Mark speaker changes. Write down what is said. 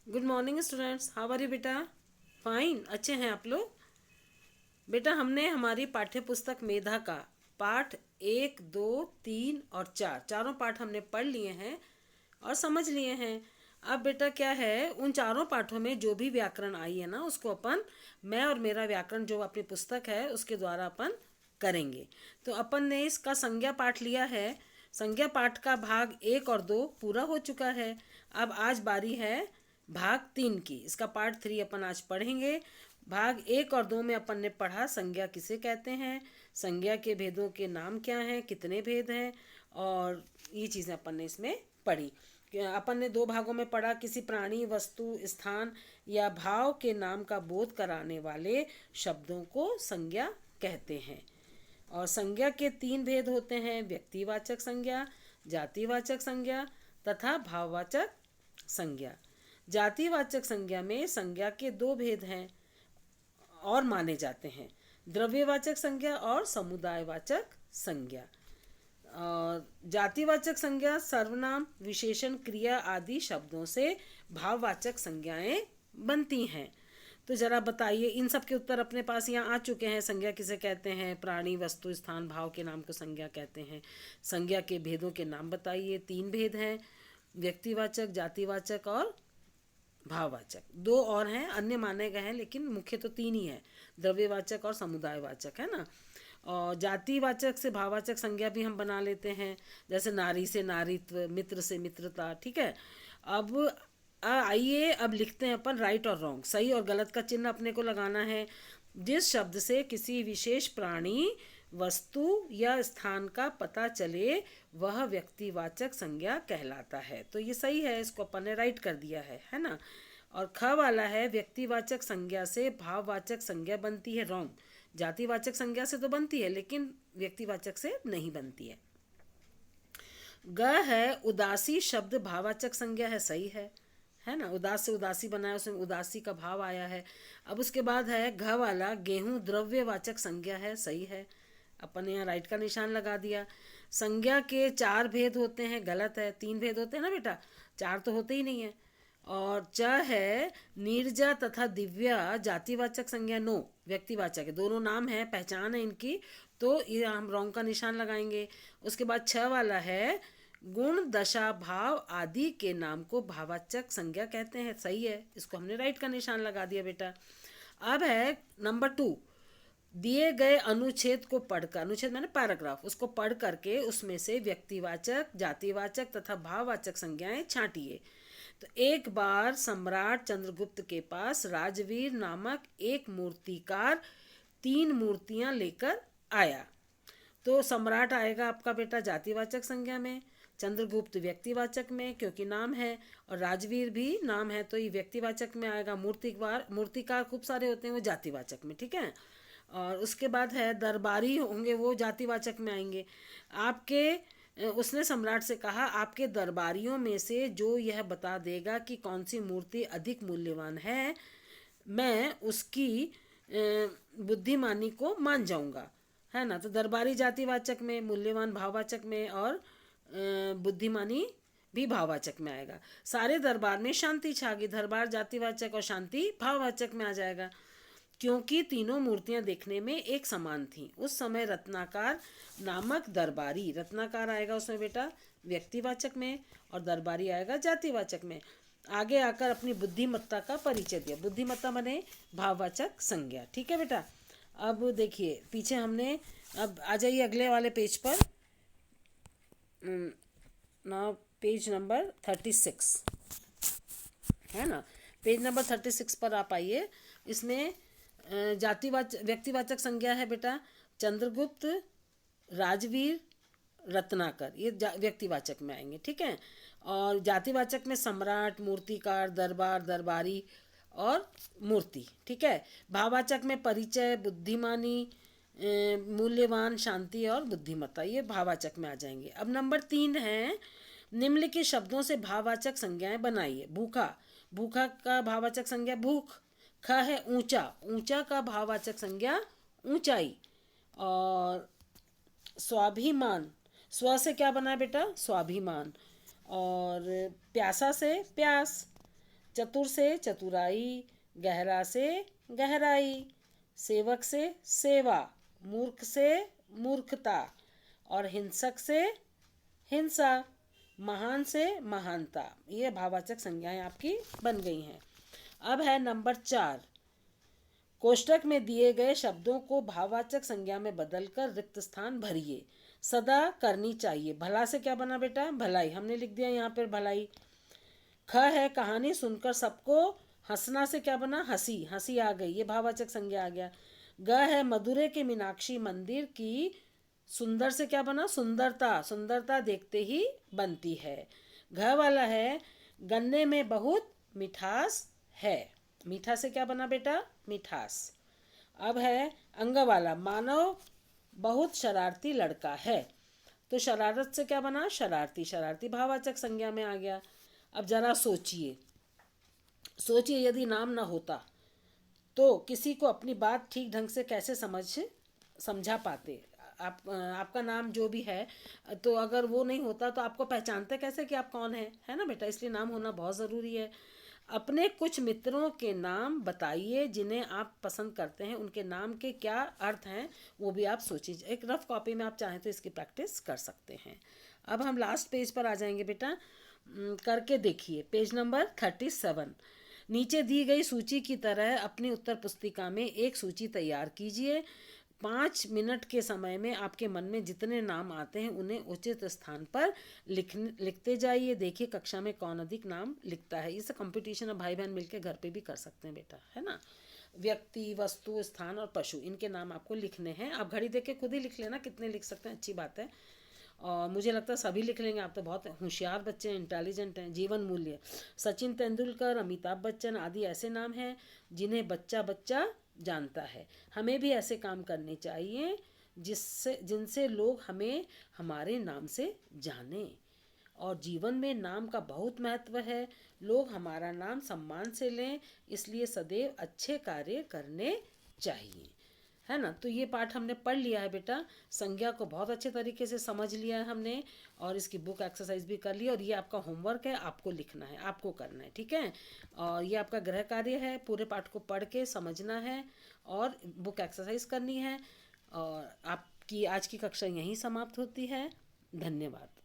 Speaker 1: Good morning students, how are you बेटा? Fine, अच्छे हैं आप लोग? बेटा हमने हमारी पाठ्य पुस्तक मेधा का पाठ 1, 2, 3 और 4 चारों पाठ हमने पढ़ लिए हैं और समझ लिए हैं। अब बेटा क्या है, उन चारों पाठों में जो भी व्याकरण आई है ना, उसको अपन मैं और मेरा व्याकरण जो अपनी पुस्तक है उसके द्वारा अपन करेंगे। तो अपन ने इसका संज्ञा पाठ लिया है। संज्ञा पाठ का भाग 1 और 2 पूरा हो चुका है। अब आज बारी है भाग 3 की। इसका पार्ट 3 अपन आज पढ़ेंगे। भाग 1 और 2 में अपन ने पढ़ा संज्ञा किसे कहते हैं, संज्ञा के भेदों के नाम क्या हैं, कितने भेद हैं, और ये चीज़ें अपन ने इसमें पढ़ी। अपन ने 2 भागों में पढ़ा, किसी प्राणी, वस्तु, स्थान या भाव के नाम का बोध कराने वाले शब्दों को संज्ञा कहते हैं। और संज्ञा के 3 भेद होते हैं, व्यक्तिवाचक संज्ञा, जातिवाचक संज्ञा तथा भाववाचक संज्ञा। जातिवाचक संज्ञा में संज्ञा के 2 भेद हैं और माने जाते हैं, द्रव्यवाचक संज्ञा और समुदायवाचक संज्ञा। जातिवाचक संज्ञा सर्वनाम, विशेषण, क्रिया आदि शब्दों से भाववाचक संज्ञाएं बनती हैं। तो जरा बताइए, इन सब के उत्तर अपने पास यहाँ आ चुके हैं। संज्ञा किसे कहते हैं, प्राणी, वस्तु, स्थान, भाव के नाम को संज्ञा कहते हैं। संज्ञा के भेदों के नाम बताइए। 3 भेद हैं, व्यक्तिवाचक, जातिवाचक और भाववाचक। 2 और हैं, अन्य माने गए हैं, लेकिन मुख्य तो 3 ही है, द्रव्यवाचक और समुदायवाचक, है ना। और जातिवाचक से भाववाचक संज्ञा भी हम बना लेते हैं, जैसे नारी से नारीत्व, मित्र से मित्रता, ठीक है। अब आइए अब लिखते हैं अपन राइट और रॉन्ग, सही और गलत का चिन्ह अपने को लगाना है। जिस शब्द से किसी विशेष प्राणी, वस्तु या स्थान का पता चले वह व्यक्तिवाचक संज्ञा कहलाता है। तो ये सही है, इसको अपन ने राइट कर दिया है ना। और ख वाला है, व्यक्तिवाचक संज्ञा से भाववाचक संज्ञा बनती है, रॉन्ग। जातिवाचक संज्ञा से तो बनती है लेकिन व्यक्तिवाचक से नहीं बनती है। ग है, उदासी शब्द भाववाचक संज्ञा है, सही है ना। उदास से उदासी बनाया, उसमें उदासी का भाव आया है। अब उसके बाद है घ वाला, गेहूं द्रव्यवाचक संज्ञा है, सही है, अपन ने यहाँ राइट का निशान लगा दिया। संज्ञा के 4 भेद होते हैं, गलत है। 3 भेद होते हैं ना बेटा, 4 तो होते ही नहीं है। और च है, नीरजा तथा दिव्या जातिवाचक संज्ञा, नो, व्यक्तिवाचक है, दोनों नाम है, पहचान है इनकी, तो ये हम रॉन्ग का निशान लगाएंगे। उसके बाद 6 वाला है, गुण, दशा, भाव आदि के नाम को भाववाचक संज्ञा कहते हैं, सही है, इसको हमने राइट का निशान लगा दिया बेटा। अब है नंबर 2, दिए गए अनुच्छेद को पढ़कर, अनुच्छेद मैंने पैराग्राफ, उसको पढ़ करके उसमें से व्यक्तिवाचक, जातिवाचक तथा भाववाचक संज्ञाएं छांटिए। तो एक बार सम्राट चंद्रगुप्त के पास राजवीर नामक एक मूर्तिकार 3 मूर्तियां लेकर आया। तो सम्राट आएगा आपका बेटा जातिवाचक संज्ञा में, चंद्रगुप्त व्यक्तिवाचक में क्योंकि नाम है, और राजवीर भी नाम है तो ये व्यक्तिवाचक में आएगा। मूर्तिकार खूब सारे होते हैं, वो जातिवाचक में, ठीक है। और उसके बाद है दरबारी होंगे, वो जातिवाचक में आएंगे। उसने सम्राट से कहा, आपके दरबारियों में से जो यह बता देगा कि कौन सी मूर्ति अधिक मूल्यवान है, मैं उसकी बुद्धिमानी को मान जाऊंगा, है ना। तो दरबारी जातिवाचक में, मूल्यवान भाववाचक में, और बुद्धिमानी भी भाववाचक में आएगा। सारे दरबार में शांति छा गई, दरबार जातिवाचक और शांति भाववाचक में आ जाएगा, क्योंकि तीनों मूर्तियां देखने में एक समान थीं। उस समय रत्नाकर नामक दरबारी, रत्नाकर आएगा उसमें बेटा व्यक्तिवाचक में, और दरबारी आएगा जातिवाचक में, आगे आकर अपनी बुद्धिमत्ता का परिचय दिया। बुद्धिमत्ता माने भाववाचक संज्ञा, ठीक है बेटा। अब देखिए पीछे हमने, अब आ जाइए अगले वाले पेज पर, ना पेज नंबर 36, है ना। पेज नंबर 36 पर आप आइए। इसमें व्यक्तिवाचक संज्ञा है बेटा, चंद्रगुप्त, राजवीर, रत्नाकर, ये व्यक्तिवाचक में आएंगे, ठीक है। और जातिवाचक में सम्राट, मूर्तिकार, दरबार, दरबारी और मूर्ति, ठीक है। भाववाचक में परिचय, बुद्धिमानी, मूल्यवान, शांति और बुद्धिमत्ता, ये भाववाचक में आ जाएंगे। अब नंबर 3 है, निम्नलिखित शब्दों से भाववाचक संज्ञाएं बनाइए। भूखा, भूखा का भाववाचक संज्ञा भूख। ख है ऊंचा, ऊंचा का भाववाचक संज्ञा ऊंचाई। और स्वाभिमान, स्व से क्या बना है बेटा, स्वाभिमान। और प्यासा से प्यास। चतुर से चतुराई, गहरा से गहराई, सेवक से सेवा, मूर्ख से मूर्खता, और हिंसक से हिंसा, महान से महानता। ये भाववाचक संज्ञाएं आपकी बन गई हैं। अब है नंबर 4, कोष्टक में दिए गए शब्दों को भाववाचक संज्ञा में बदलकर रिक्त स्थान भरिए। सदा करनी चाहिए, भला से क्या बना बेटा, भलाई, हमने लिख दिया यहाँ पर भलाई। ख है कहानी सुनकर सबको हंसना से क्या बना, हंसी, हंसी आ गई, ये भाववाचक संज्ञा आ गया। ग है मदुरै के मीनाक्षी मंदिर की सुंदर से क्या बना, सुंदरता, सुंदरता देखते ही बनती है। घ वाला है गन्ने में बहुत मिठास है, मीठा से क्या बना बेटा, मिठास। अब है अंग वाला, मानव बहुत शरारती लड़का है, तो शरारत से क्या बना, शरारती, शरारती भाववाचक संज्ञा में आ गया। अब जरा सोचिए, सोचिए यदि नाम ना होता तो किसी को अपनी बात ठीक ढंग से कैसे समझा पाते। आपका नाम जो भी है, तो अगर वो नहीं होता तो आपको पहचानते कैसे कि आप कौन है ना बेटा, इसलिए नाम होना बहुत ज़रूरी है। अपने कुछ मित्रों के नाम बताइए जिन्हें आप पसंद करते हैं, उनके नाम के क्या अर्थ हैं वो भी आप सोचिए। एक रफ कॉपी में आप चाहें तो इसकी प्रैक्टिस कर सकते हैं। अब हम लास्ट पेज पर आ जाएंगे बेटा, करके देखिए, पेज नंबर 37। नीचे दी गई सूची की तरह अपनी उत्तर पुस्तिका में एक सूची तैयार कीजिए। 5 मिनट के समय में आपके मन में जितने नाम आते हैं उन्हें उचित स्थान पर लिखते जाइए। देखिए कक्षा में कौन अधिक नाम लिखता है। इसे कंपटीशन भाई बहन मिलकर घर पे भी कर सकते हैं बेटा, है ना। व्यक्ति, वस्तु, स्थान और पशु, इनके नाम आपको लिखने हैं। आप घड़ी देख के खुद ही लिख लेना कितने लिख सकते हैं, अच्छी बात है। और मुझे लगता है सभी लिख लेंगे, आप तो बहुत होशियार बच्चे हैं, इंटेलिजेंट हैं। जीवन मूल्य, सचिन तेंदुलकर, अमिताभ बच्चन आदि ऐसे नाम हैं जिन्हें बच्चा बच्चा जानता है। हमें भी ऐसे काम करने चाहिए जिनसे लोग हमें हमारे नाम से जानें। और जीवन में नाम का बहुत महत्व है, लोग हमारा नाम सम्मान से लें, इसलिए सदैव अच्छे कार्य करने चाहिए, है ना। तो ये पाठ हमने पढ़ लिया है बेटा, संज्ञा को बहुत अच्छे तरीके से समझ लिया है हमने, और इसकी बुक एक्सरसाइज भी कर ली। और ये आपका होमवर्क है, आपको लिखना है, आपको करना है, ठीक है। और ये आपका गृह कार्य है, पूरे पाठ को पढ़ के समझना है और बुक एक्सरसाइज करनी है। और आपकी आज की कक्षा यहीं समाप्त होती है। धन्यवाद।